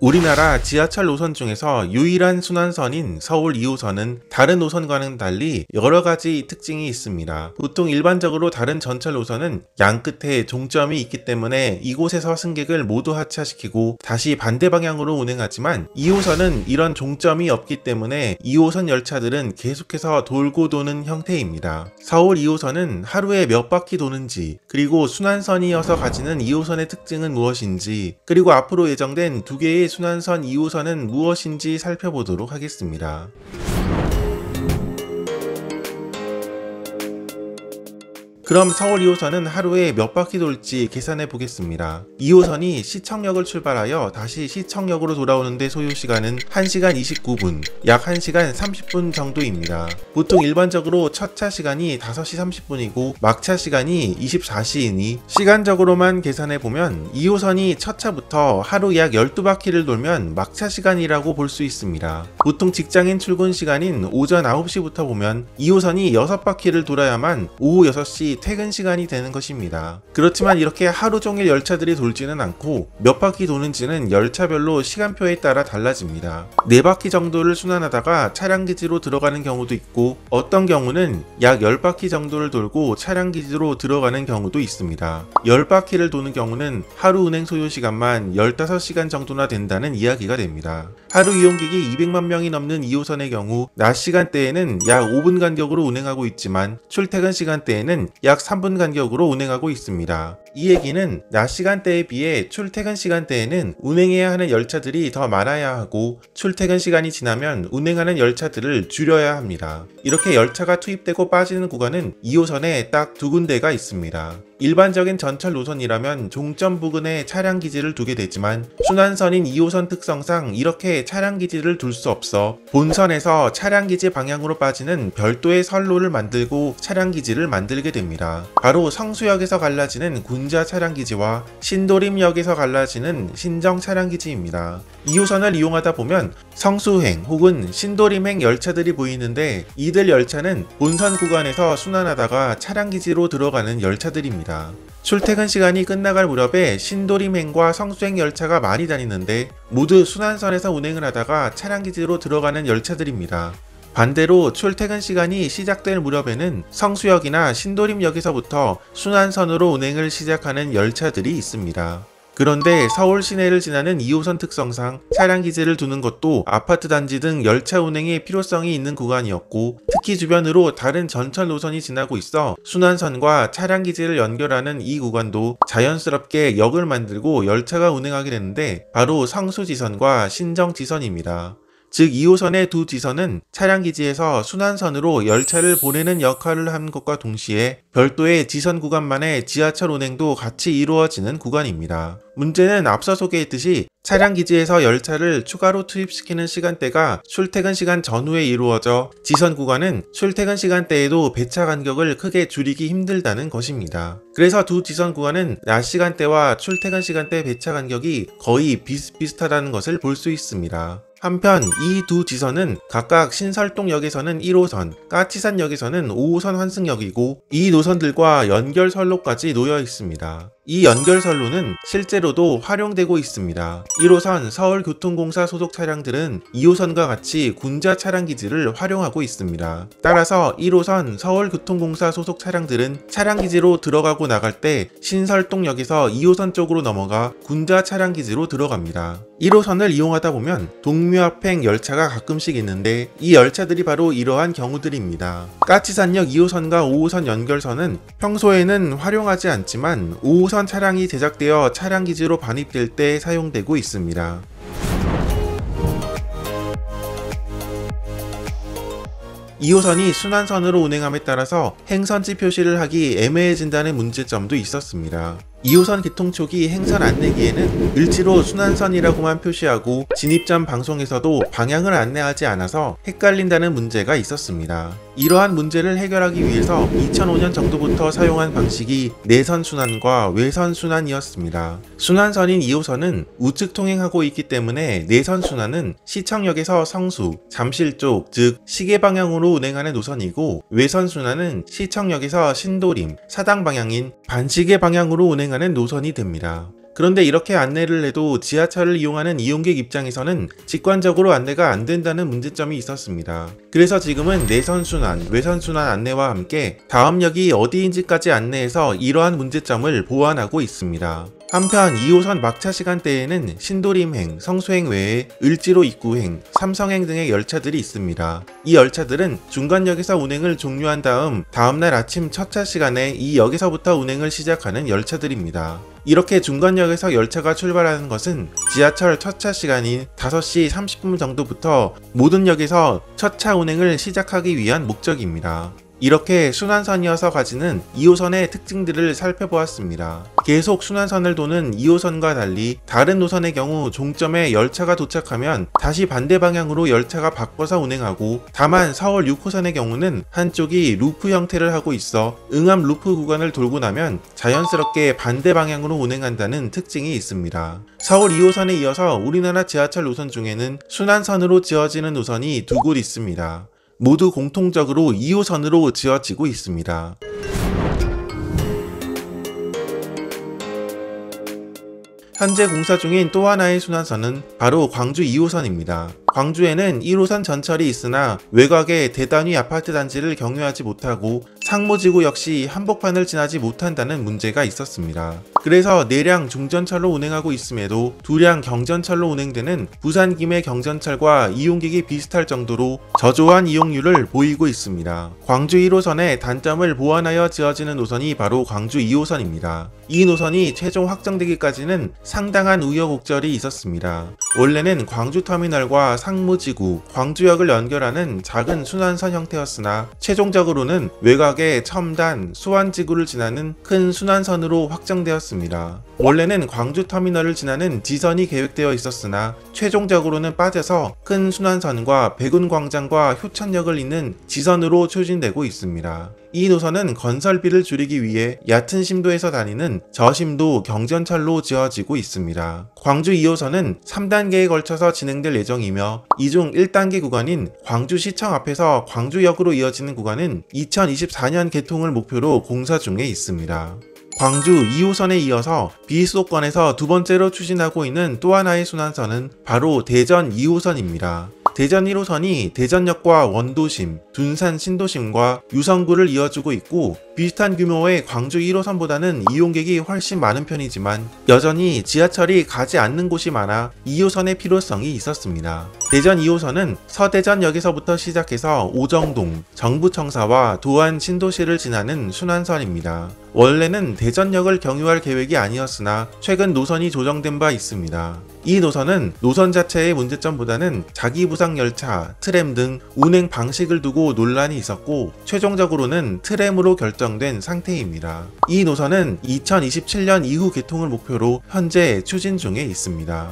우리나라 지하철 노선 중에서 유일한 순환선인 서울 2호선은 다른 노선과는 달리 여러가지 특징이 있습니다. 보통 일반적으로 다른 전철 노선은 양 끝에 종점이 있기 때문에 이곳에서 승객을 모두 하차시키고 다시 반대 방향으로 운행하지만 2호선은 이런 종점이 없기 때문에 2호선 열차들은 계속해서 돌고 도는 형태입니다. 서울 2호선은 하루에 몇 바퀴 도는지, 그리고 순환선이어서 가지는 2호선의 특징은 무엇인지, 그리고 앞으로 예정된 두 개의 순환선 2호선은 무엇인지 살펴보도록 하겠습니다. 그럼 서울 2호선은 하루에 몇 바퀴 돌지 계산해 보겠습니다. 2호선이 시청역을 출발하여 다시 시청역으로 돌아오는데 소요시간은 1시간 29분, 약 1시간 30분 정도입니다. 보통 일반적으로 첫차 시간이 5시 30분이고 막차 시간이 24시이니 시간적으로만 계산해 보면 2호선이 첫차부터 하루 약 12바퀴를 돌면 막차 시간이라고 볼 수 있습니다. 보통 직장인 출근 시간인 오전 9시부터 보면 2호선이 6바퀴를 돌아야만 오후 6시 퇴근 시간이 되는 것입니다. 그렇지만 이렇게 하루 종일 열차들이 돌지는 않고 몇 바퀴 도는지는 열차별로 시간표에 따라 달라집니다. 4바퀴 정도를 순환하다가 차량기지로 들어가는 경우도 있고 어떤 경우는 약 10바퀴 정도를 돌고 차량기지로 들어가는 경우도 있습니다. 10바퀴를 도는 경우는 하루 운행 소요시간만 15시간 정도나 된다는 이야기가 됩니다. 하루 이용객이 200만 명이 넘는 2호선의 경우 낮 시간대에는 약 5분 간격으로 운행하고 있지만 출퇴근 시간대에는 약 3분 간격으로 운행하고 있습니다. 이 얘기는 낮 시간대에 비해 출퇴근 시간대에는 운행해야 하는 열차들이 더 많아야 하고 출퇴근 시간이 지나면 운행하는 열차들을 줄여야 합니다. 이렇게 열차가 투입되고 빠지는 구간은 2호선에 딱 2군데가 있습니다. 일반적인 전철 노선이라면 종점 부근에 차량 기지를 두게 되지만 순환선인 2호선 특성상 이렇게 차량 기지를 둘 수 없어 본선에서 차량 기지 방향으로 빠지는 별도의 선로를 만들고 차량 기지를 만들게 됩니다. 바로 성수역에서 갈라지는 군자 차량 기지와 신도림역에서 갈라지는 신정 차량 기지입니다. 2호선을 이용하다 보면 성수행 혹은 신도림행 열차들이 보이는데 이들 열차는 본선 구간에서 순환하다가 차량 기지로 들어가는 열차들입니다. 출퇴근 시간이 끝나갈 무렵에 신도림행과 성수행 열차가 많이 다니는데 모두 순환선에서 운행을 하다가 차량기지로 들어가는 열차들입니다. 반대로 출퇴근 시간이 시작될 무렵에는 성수역이나 신도림역에서부터 순환선으로 운행을 시작하는 열차들이 있습니다. 그런데 서울 시내를 지나는 2호선 특성상 차량 기지를 두는 것도 아파트 단지 등 열차 운행에 필요성이 있는 구간이었고 특히 주변으로 다른 전철 노선이 지나고 있어 순환선과 차량 기지를 연결하는 이 구간도 자연스럽게 역을 만들고 열차가 운행하게 되는데 바로 성수지선과 신정지선입니다. 즉 2호선의 두 지선은 차량기지에서 순환선으로 열차를 보내는 역할을 하는 것과 동시에 별도의 지선 구간만의 지하철 운행도 같이 이루어지는 구간입니다. 문제는 앞서 소개했듯이 차량기지에서 열차를 추가로 투입시키는 시간대가 출퇴근 시간 전후에 이루어져 지선 구간은 출퇴근 시간대에도 배차 간격을 크게 줄이기 힘들다는 것입니다. 그래서 두 지선 구간은 낮 시간대와 출퇴근 시간대 배차 간격이 거의 비슷비슷하다는 것을 볼 수 있습니다. 한편 이 두 지선은 각각 신설동역에서는 1호선, 까치산역에서는 5호선 환승역이고 이 노선들과 연결선로까지 놓여 있습니다. 이 연결선로는 실제로도 활용되고 있습니다. 1호선 서울교통공사 소속 차량들은 2호선과 같이 군자 차량기지를 활용하고 있습니다. 따라서 1호선 서울교통공사 소속 차량들은 차량기지로 들어가고 나갈 때 신설동역에서 2호선 쪽으로 넘어가 군자 차량기지로 들어갑니다. 1호선을 이용하다 보면 동묘합행 열차가 가끔씩 있는데 이 열차들이 바로 이러한 경우들입니다. 까치산역 2호선과 5호선 연결선은 평소에는 활용하지 않지만 5호선 차량이 제작되어 차량기지로 반입될 때 사용되고 있습니다. 2호선이 순환선으로 운행함에 따라서 행선지 표시를 하기 애매해진다는 문제점도 있었습니다. 2호선 개통초기 행선 안내기에는 을지로 순환선이라고만 표시하고 진입 전 방송에서도 방향을 안내하지 않아서 헷갈린다는 문제가 있었습니다. 이러한 문제를 해결하기 위해서 2005년 정도부터 사용한 방식이 내선 순환과 외선 순환이었습니다. 순환선인 2호선은 우측 통행하고 있기 때문에 내선 순환은 시청역에서 성수, 잠실 쪽, 즉 시계 방향으로 운행하는 노선이고 외선 순환은 시청역에서 신도림, 사당 방향인 반시계 방향으로 운행하는 노선이 됩니다. 그런데 이렇게 안내를 해도 지하철을 이용하는 이용객 입장에서는 직관적으로 안내가 안 된다는 문제점이 있었습니다. 그래서 지금은 내선순환, 외선순환 안내와 함께 다음 역이 어디인지까지 안내해서 이러한 문제점을 보완하고 있습니다. 한편 2호선 막차 시간대에는 신도림행, 성수행 외에 을지로 입구행, 삼성행 등의 열차들이 있습니다. 이 열차들은 중간역에서 운행을 종료한 다음날 아침 첫차 시간에 이 역에서부터 운행을 시작하는 열차들입니다. 이렇게 중간역에서 열차가 출발하는 것은 지하철 첫차 시간인 5시 30분 정도부터 모든 역에서 첫차 운행을 시작하기 위한 목적입니다. 이렇게 순환선이어서 가지는 2호선의 특징들을 살펴보았습니다. 계속 순환선을 도는 2호선과 달리 다른 노선의 경우 종점에 열차가 도착하면 다시 반대 방향으로 열차가 바꿔서 운행하고, 다만 서울 6호선의 경우는 한쪽이 루프 형태를 하고 있어 응암 루프 구간을 돌고 나면 자연스럽게 반대 방향으로 운행한다는 특징이 있습니다. 서울 2호선에 이어서 우리나라 지하철 노선 중에는 순환선으로 지어지는 노선이 두 곳 있습니다. 모두 공통적으로 2호선으로 지어지고 있습니다. 현재 공사 중인 또 하나의 순환선은 바로 광주 2호선입니다. 광주에는 1호선 전철이 있으나 외곽에 대단위 아파트 단지를 경유하지 못하고 상무지구 역시 한복판을 지나지 못한다는 문제가 있었습니다. 그래서 4량 중전철로 운행하고 있음에도 2량 경전철로 운행되는 부산 김해 경전철과 이용객이 비슷할 정도로 저조한 이용률을 보이고 있습니다. 광주 1호선의 단점을 보완하여 지어지는 노선이 바로 광주 2호선입니다. 이 노선이 최종 확정되기까지는 상당한 우여곡절이 있었습니다. 원래는 광주터미널과 상무지구, 광주역을 연결하는 작은 순환선 형태였으나 최종적으로는 외곽의 첨단, 수완지구를 지나는 큰 순환선으로 확정되었습니다. 원래는 광주터미널을 지나는 지선이 계획되어 있었으나 최종적으로는 빠져서 큰 순환선과 백운광장과 효천역을 잇는 지선으로 추진되고 있습니다. 이 노선은 건설비를 줄이기 위해 얕은 심도에서 다니는 저심도 경전철로 지어지고 있습니다. 광주 2호선은 3단계에 걸쳐서 진행될 예정이며 이 중 1단계 구간인 광주시청 앞에서 광주역으로 이어지는 구간은 2024년 개통을 목표로 공사 중에 있습니다. 광주 2호선에 이어서 비수도권에서 두 번째로 추진하고 있는 또 하나의 순환선은 바로 대전 2호선입니다. 대전 1호선이 대전역과 원도심, 둔산 신도심과 유성구를 이어주고 있고 비슷한 규모의 광주 1호선보다는 이용객이 훨씬 많은 편이지만 여전히 지하철이 가지 않는 곳이 많아 2호선의 필요성이 있었습니다. 대전 2호선은 서대전역에서부터 시작해서 오정동, 정부청사와 도안 신도시를 지나는 순환선입니다. 원래는 대전역을 경유할 계획이 아니었으나 최근 노선이 조정된 바 있습니다. 이 노선은 노선 자체의 문제점보다는 자기부상 열차, 트램 등 운행 방식을 두고 논란이 있었고 최종적으로는 트램으로 결정된 상태입니다. 이 노선은 2027년 이후 개통을 목표로 현재 추진 중에 있습니다.